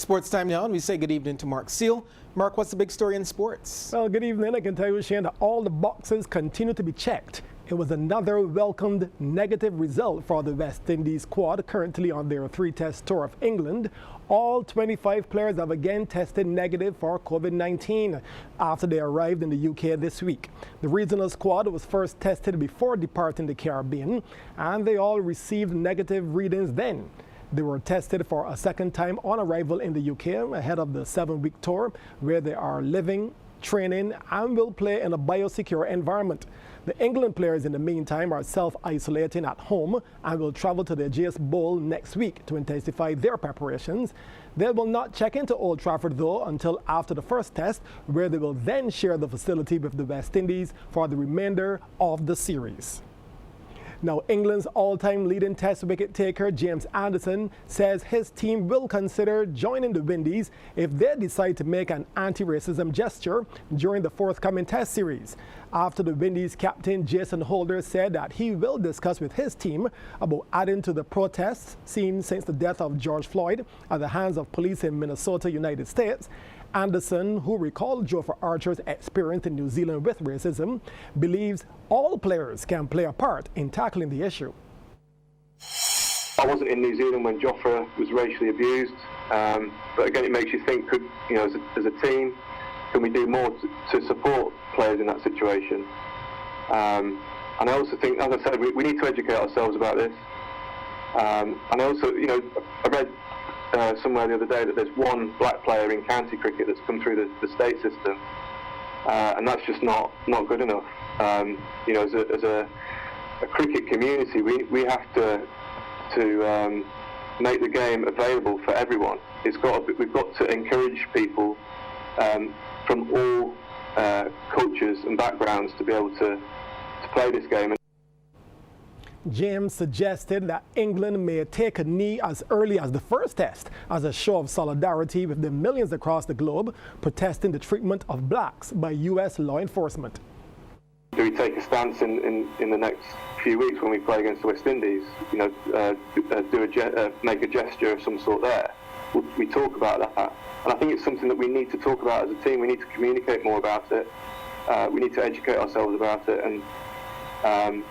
Sports Time now, and we say good evening to Mark Seal. Mark, what's the big story in sports? Well, good evening. I can tell you, Shane, that all the boxes continue to be checked. It was another welcomed negative result for the West Indies squad currently on their three-test tour of England. All 25 players have again tested negative for COVID-19 after they arrived in the UK this week. The regional squad was first tested before departing the Caribbean, and they all received negative readings then. They were tested for a second time on arrival in the UK ahead of the 7-week tour, where they are living, training, and will play in a biosecure environment. The England players in the meantime are self-isolating at home and will travel to the GS Bowl next week to intensify their preparations. They will not check into Old Trafford though until after the first test, where they will then share the facility with the West Indies for the remainder of the series. Now, England's all-time leading test wicket taker James Anderson says his team will consider joining the Windies if they decide to make an anti-racism gesture during the forthcoming test series. After the Windies captain Jason Holder said that he will discuss with his team about adding to the protests seen since the death of George Floyd at the hands of police in Minnesota, United States. Anderson, who recalled Joe for Archer's experience in New Zealand with racism, believes all players can play a part in tackling the issue. I wasn't in New Zealand when Jofra was racially abused, but again, it makes you think: could, you know, as a team, can we do more to support players in that situation? And I also think, as I said, we need to educate ourselves about this. And I also, you know, I read somewhere the other day that there's one black player in county cricket that's come through the state system, and that's just not good enough. You know, as a cricket community, we have to make the game available for everyone. We've got to encourage people from all cultures and backgrounds to be able to play this game. James suggested that England may take a knee as early as the first test as a show of solidarity with the millions across the globe protesting the treatment of blacks by U.S. law enforcement. Do we take a stance in the next few weeks when we play against the West Indies? You know, make a gesture of some sort there. We talk about that, and I think it's something that we need to talk about as a team. We need to communicate more about it. We need to educate ourselves about it, and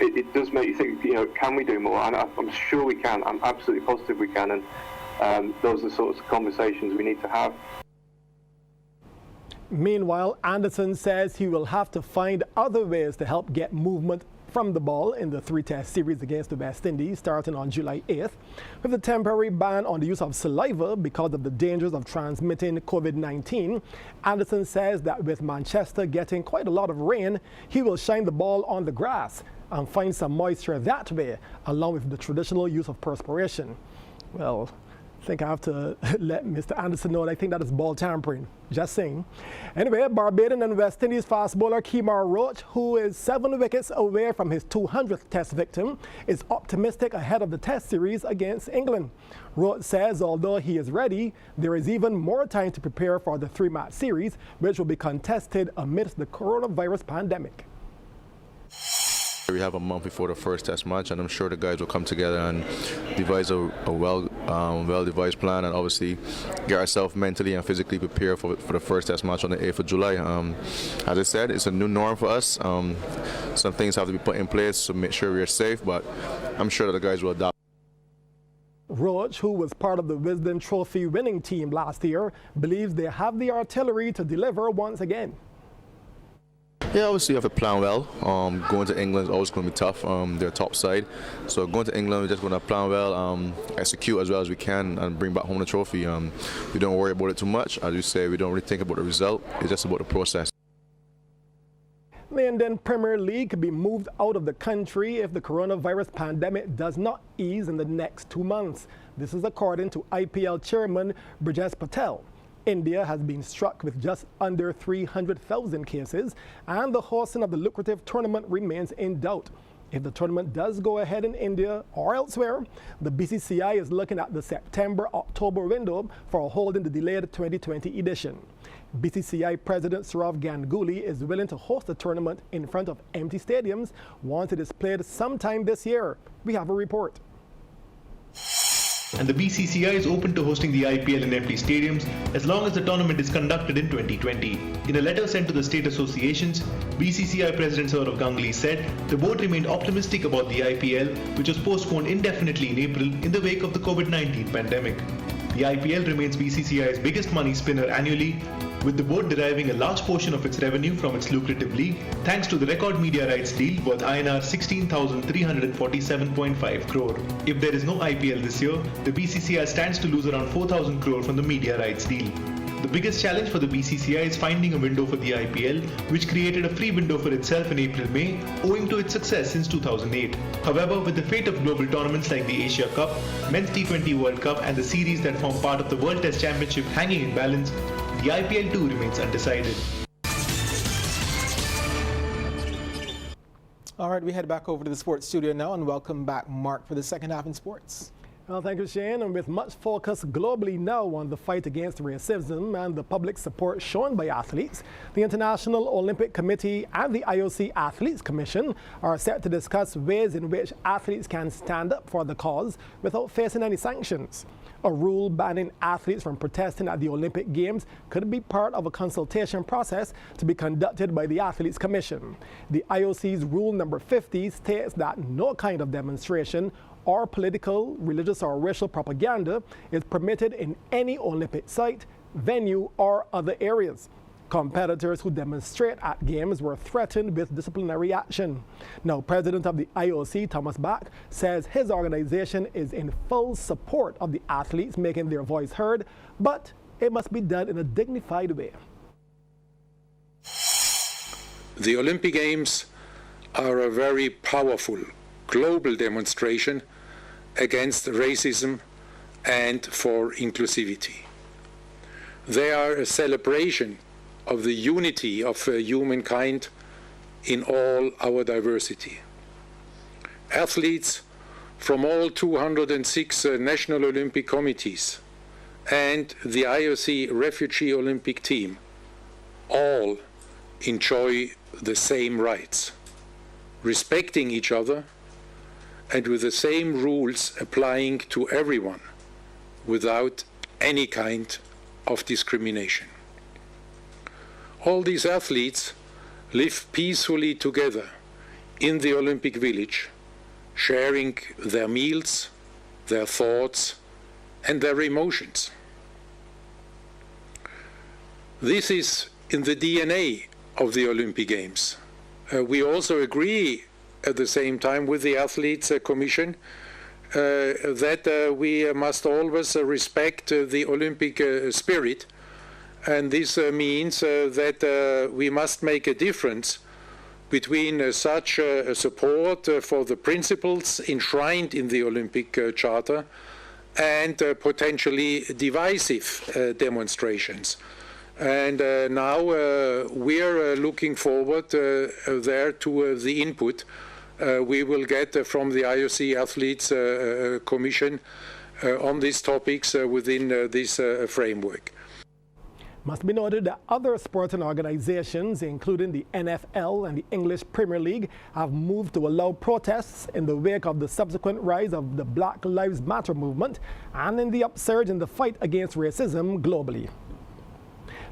it does make you think, you know, can we do more? And I'm sure we can. I'm absolutely positive we can, and those are the sorts of conversations we need to have. Meanwhile, Anderson says he will have to find other ways to help get movement from the ball in the three-test series against the West Indies starting on July 8th. With a temporary ban on the use of saliva because of the dangers of transmitting COVID-19, Anderson says that with Manchester getting quite a lot of rain, he will shine the ball on the grass and find some moisture that way, along with the traditional use of perspiration. Well, I think I have to let Mr. Anderson know that I think that is ball tampering. Just saying. Anyway, Barbadian and West Indies fast bowler Kemar Roach, who is 7 wickets away from his 200th test victim, is optimistic ahead of the test series against England. Roach says although he is ready, there is even more time to prepare for the 3-match series, which will be contested amidst the coronavirus pandemic. We have a month before the first test match, and I'm sure the guys will come together and devise a well-devised plan, and obviously get ourselves mentally and physically prepared for the first test match on the 8th of July. As I said, it's a new norm for us. Some things have to be put in place to make sure we are safe, but I'm sure that the guys will adapt. Roach, who was part of the Wisden Trophy winning team last year, believes they have the artillery to deliver once again. Yeah, obviously you have to plan well. Going to England is always going to be tough. They're top side. So going to England, we're just going to plan well, execute as well as we can, and bring back home the trophy. We don't worry about it too much. As you say, we don't really think about the result. It's just about the process. The Indian Premier League could be moved out of the country if the coronavirus pandemic does not ease in the next 2 months. This is according to IPL chairman Brijesh Patel. India has been struck with just under 300,000 cases, and the hosting of the lucrative tournament remains in doubt. If the tournament does go ahead in India or elsewhere, the BCCI is looking at the September-October window for holding the delayed 2020 edition. BCCI President Saurav Ganguly is willing to host the tournament in front of empty stadiums once it is played sometime this year. We have a report. and the BCCI is open to hosting the IPL in empty stadiums as long as the tournament is conducted in 2020. In a letter sent to the state associations, BCCI President Sourav Ganguly said the board remained optimistic about the IPL, which was postponed indefinitely in April in the wake of the COVID-19 pandemic. The IPL remains BCCI's biggest money spinner annually, with the board deriving a large portion of its revenue from its lucrative league, thanks to the record media rights deal worth INR 16,347.5 crore. If there is no IPL this year, the BCCI stands to lose around 4,000 crore from the media rights deal. The biggest challenge for the BCCI is finding a window for the IPL, which created a free window for itself in April-May, owing to its success since 2008. However, with the fate of global tournaments like the Asia Cup, Men's T20 World Cup and the series that form part of the World Test Championship hanging in balance, the IPL too remains undecided. All right, we head back over to the sports studio now and welcome back Mark for the second half in sports. Well, thank you, Shane. And with much focus globally now on the fight against racism and the public support shown by athletes, the International Olympic Committee and the IOC Athletes Commission are set to discuss ways in which athletes can stand up for the cause without facing any sanctions. A rule banning athletes from protesting at the Olympic Games could be part of a consultation process to be conducted by the Athletes Commission. The IOC's Rule number 50 states that no kind of demonstration or political, religious, or racial propaganda is permitted in any Olympic site, venue, or other areas. Competitors who demonstrate at games were threatened with disciplinary action. Now, President of the IOC, Thomas Bach, says his organization is in full support of the athletes making their voice heard, but it must be done in a dignified way. The Olympic Games are a very powerful global demonstration against racism and for inclusivity. They are a celebration of the unity of humankind in all our diversity. Athletes from all 206 national Olympic committees and the IOC Refugee Olympic team all enjoy the same rights, respecting each other and with the same rules applying to everyone without any kind of discrimination. All these athletes live peacefully together in the Olympic Village, sharing their meals, their thoughts, and their emotions. This is in the DNA of the Olympic Games. We also agree at the same time with the Athletes Commission that we must always respect the Olympic spirit. And this means that we must make a difference between such support for the principles enshrined in the Olympic Charter and potentially divisive demonstrations. And now we're looking forward there to the input we will get from the IOC Athletes Commission on these topics within this framework. Must be noted that other sporting organizations, including the NFL and the English Premier League, have moved to allow protests in the wake of the subsequent rise of the Black Lives Matter movement and in the upsurge in the fight against racism globally.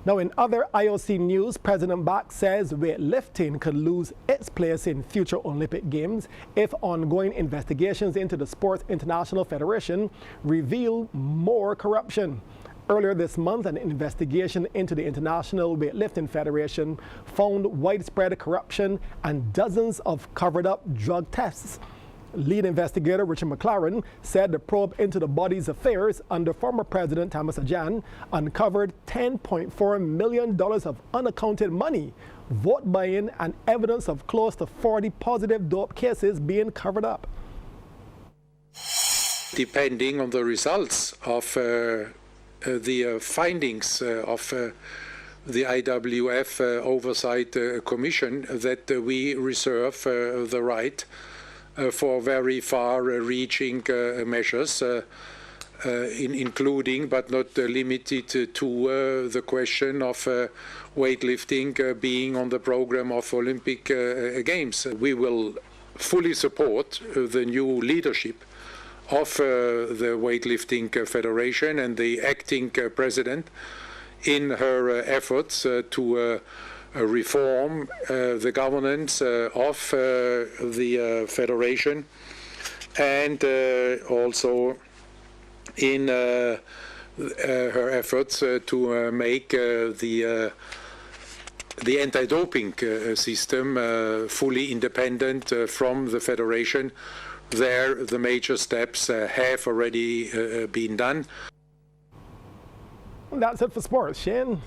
Now, in other IOC news, President Bach says weightlifting could lose its place in future Olympic Games if ongoing investigations into the Sports International Federation reveal more corruption. Earlier this month, an investigation into the International Weightlifting Federation found widespread corruption and dozens of covered-up drug tests. Lead investigator Richard McLaren said the probe into the body's affairs under former President Thomas Adjan uncovered $10.4 million of unaccounted money, vote buying, and evidence of close to 40 positive dope cases being covered up. Depending on the results of the findings of the IWF Oversight Commission, that we reserve the right for very far-reaching measures, including but not limited to the question of weightlifting being on the program of Olympic Games. We will fully support the new leadership of the weightlifting federation and the acting president in her efforts to reform the governance of the federation, and also in her efforts to make the anti-doping system fully independent from the federation. There, the major steps have already been done. That's it for sports, Shane.